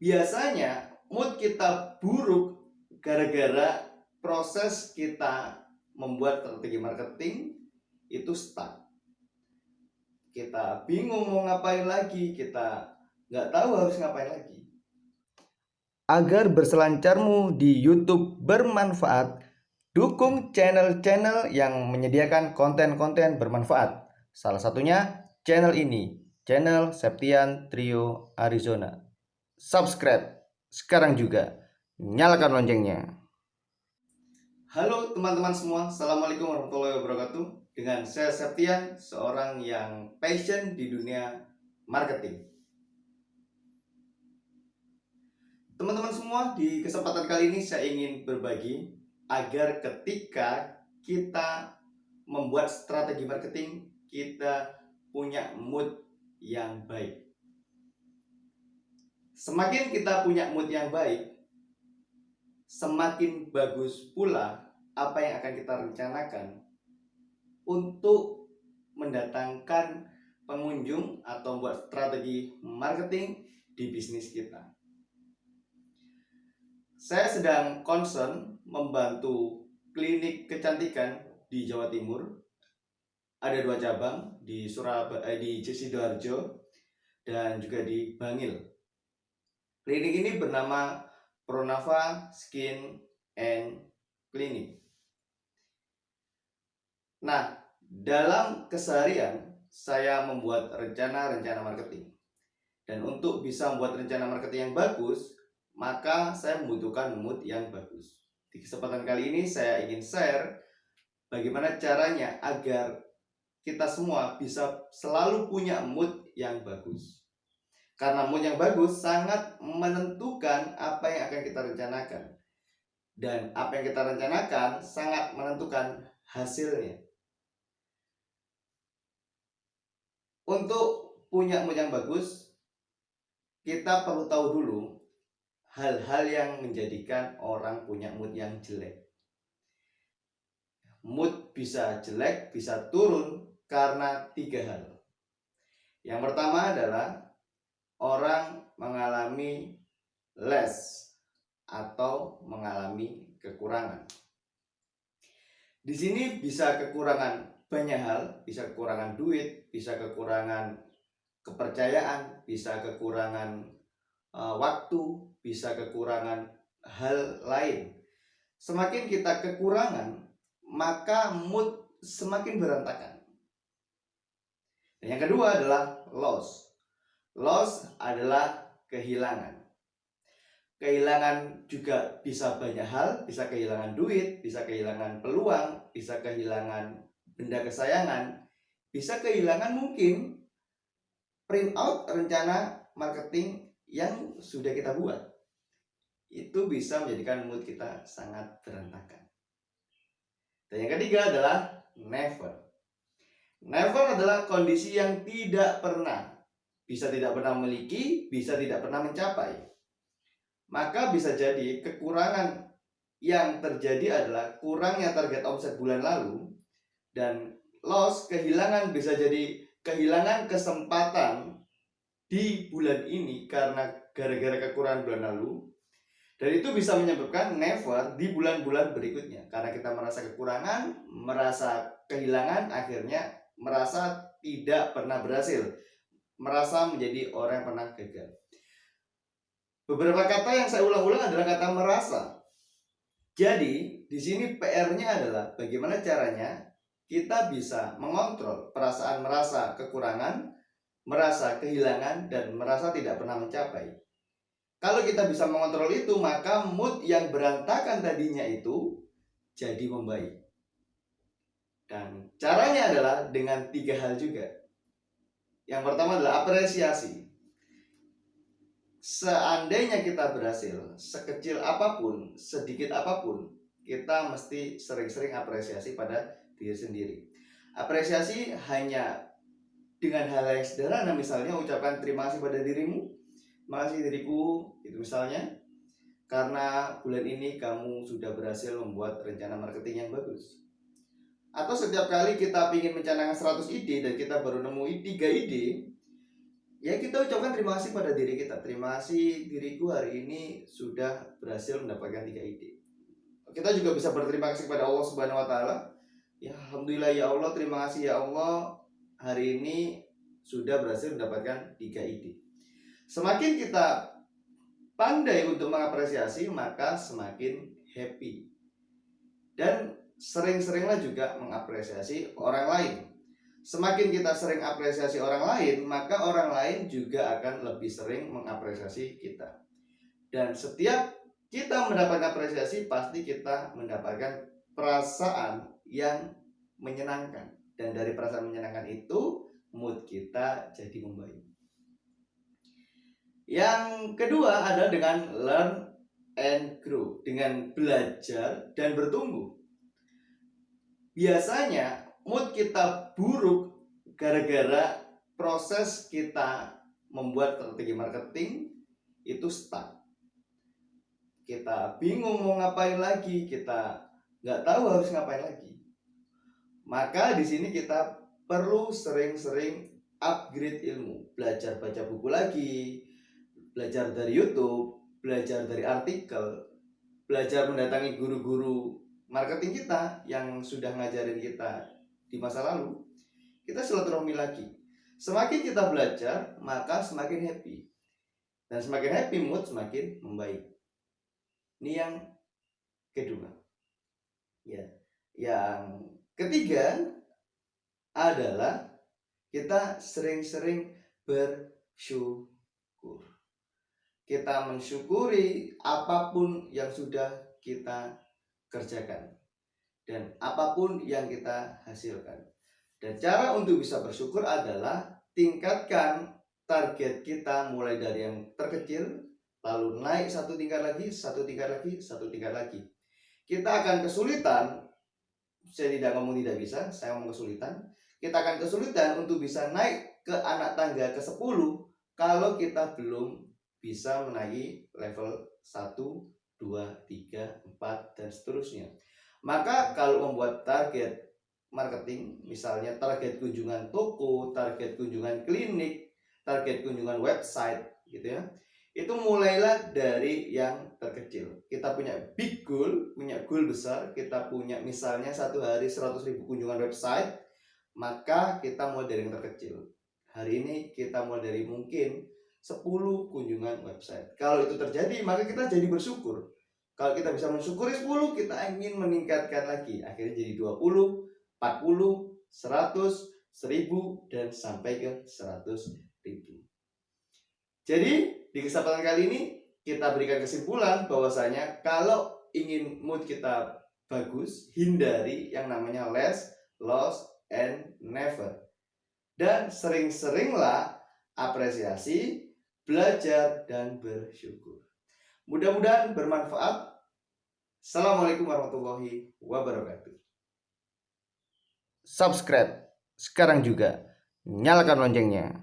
Biasanya mood kita buruk gara-gara proses kita membuat strategi marketing itu stuck. Kita bingung mau ngapain lagi, kita nggak tahu harus ngapain lagi. Agar berselancarmu di YouTube bermanfaat, dukung channel-channel yang menyediakan konten-konten bermanfaat. Salah satunya channel ini, channel Septian Trio Arizona. Subscribe sekarang juga, nyalakan loncengnya. Halo teman-teman semua, Assalamualaikum warahmatullahi wabarakatuh. Dengan saya Septian, seorang yang passion di dunia marketing. Teman-teman semua, di kesempatan kali ini saya ingin berbagi agar ketika kita membuat strategi marketing, kita punya mood yang baik. Semakin kita punya mood yang baik, semakin bagus pula apa yang akan kita rencanakan untuk mendatangkan pengunjung atau membuat strategi marketing di bisnis kita. Saya sedang concern membantu klinik kecantikan di Jawa Timur. Ada 2 cabang di di Sidoarjo dan juga di Bangil. Klinik ini bernama Pronava Skin and Clinic. Nah, dalam keseharian saya membuat rencana-rencana marketing. Dan untuk bisa membuat rencana marketing yang bagus, maka saya membutuhkan mood yang bagus. Di kesempatan kali ini saya ingin share bagaimana caranya agar kita semua bisa selalu punya mood yang bagus. Karena mood yang bagus sangat menentukan apa yang akan kita rencanakan. Dan apa yang kita rencanakan sangat menentukan hasilnya. Untuk punya mood yang bagus, kita perlu tahu dulu hal-hal yang menjadikan orang punya mood yang jelek. Mood bisa jelek, bisa turun karena 3 hal. Yang pertama adalah orang mengalami less atau mengalami kekurangan. Di sini bisa kekurangan banyak hal, bisa kekurangan duit, bisa kekurangan kepercayaan, bisa kekurangan waktu, bisa kekurangan hal lain. Semakin kita kekurangan, maka mood semakin berantakan. Dan yang kedua adalah loss. Loss adalah kehilangan. Kehilangan juga bisa banyak hal, bisa kehilangan duit, bisa kehilangan peluang, bisa kehilangan benda kesayangan, bisa kehilangan mungkin print out rencana marketing yang sudah kita buat. Itu bisa menjadikan mood kita sangat berantakan. Dan yang ketiga adalah never. Never adalah kondisi yang tidak pernah. Bisa tidak pernah memiliki, bisa tidak pernah mencapai. Maka bisa jadi kekurangan yang terjadi adalah kurangnya target omset bulan lalu. Dan loss, kehilangan, bisa jadi kehilangan kesempatan di bulan ini karena gara-gara kekurangan bulan lalu. Dan itu bisa menyebabkan never di bulan-bulan berikutnya. Karena kita merasa kekurangan, merasa kehilangan, akhirnya merasa tidak pernah berhasil. Merasa menjadi orang yang pernah gagal. Beberapa kata yang saya ulang-ulang adalah kata merasa. Jadi, di sini PR-nya adalah bagaimana caranya kita bisa mengontrol perasaan merasa kekurangan, merasa kehilangan, dan merasa tidak pernah mencapai. Kalau kita bisa mengontrol itu, maka mood yang berantakan tadinya itu jadi membaik. Dan caranya adalah dengan 3 hal juga. Yang pertama adalah apresiasi. Seandainya kita berhasil, sekecil apapun, sedikit apapun, kita mesti sering-sering apresiasi pada diri sendiri. Apresiasi hanya dengan hal yang sederhana, misalnya ucapkan terima kasih pada dirimu. Makasih diriku, itu misalnya, karena bulan ini kamu sudah berhasil membuat rencana marketing yang bagus. Atau setiap kali kita ingin mencanangkan 100 ide dan kita baru nemu 3 ide, ya kita ucapkan terima kasih pada diri kita. Terima kasih diriku hari ini sudah berhasil mendapatkan 3 ide. Kita juga bisa berterima kasih kepada Allah Subhanahu wa taala. Ya alhamdulillah ya Allah, terima kasih ya Allah, hari ini sudah berhasil mendapatkan 3 ide. Semakin kita pandai untuk mengapresiasi, maka semakin happy. Dan sering-seringlah juga mengapresiasi orang lain. Semakin kita sering apresiasi orang lain, maka orang lain juga akan lebih sering mengapresiasi kita. Dan setiap kita mendapatkan apresiasi, pasti kita mendapatkan perasaan yang menyenangkan. Dan dari perasaan menyenangkan itu, mood kita jadi membaik. Yang kedua adalah dengan learn and grow, dengan belajar dan bertumbuh. Biasanya mood kita buruk gara-gara proses kita membuat strategi marketing itu stuck. Kita bingung mau ngapain lagi, kita nggak tahu harus ngapain lagi. Maka di sini kita perlu sering-sering upgrade ilmu, belajar baca buku lagi, belajar dari YouTube, belajar dari artikel, belajar mendatangi guru-guru marketing kita yang sudah ngajarin kita di masa lalu. Kita silaturahmi lagi. Semakin kita belajar, maka semakin happy. Dan semakin happy, mood semakin membaik. Ini yang kedua. Ya. Yang ketiga adalah kita sering-sering bersyukur. Kita mensyukuri apapun yang sudah kita kerjakan dan apapun yang kita hasilkan. Dan cara untuk bisa bersyukur adalah tingkatkan target kita mulai dari yang terkecil, lalu naik satu tingkat lagi, satu tingkat lagi, satu tingkat lagi. Kita akan kesulitan, saya tidak ngomong tidak bisa, saya ngomong kesulitan. Kita akan kesulitan untuk bisa naik ke anak tangga ke-10 kalau kita belum bisa menaiki level 1, 2, 3, 4, dan seterusnya. Maka kalau membuat target marketing, misalnya target kunjungan toko, target kunjungan klinik, target kunjungan website gitu ya, itu mulailah dari yang terkecil. Kita punya big goal, punya goal besar, kita punya misalnya satu hari 100.000 kunjungan website, maka kita mulai dari yang terkecil. Hari ini kita mulai dari mungkin 10 kunjungan website. Kalau itu terjadi, maka kita jadi bersyukur. Kalau kita bisa mensyukuri 10, kita ingin meningkatkan lagi. Akhirnya jadi 20, 40, 100, 1000, dan sampai ke 100.000. Jadi, di kesempatan kali ini, kita berikan kesimpulan bahwasanya kalau ingin mood kita bagus, hindari yang namanya less, loss, and never. Dan sering-seringlah apresiasi, belajar, dan bersyukur. Mudah-mudahan bermanfaat. Assalamualaikum warahmatullahi wabarakatuh. Subscribe sekarang juga. Nyalakan loncengnya.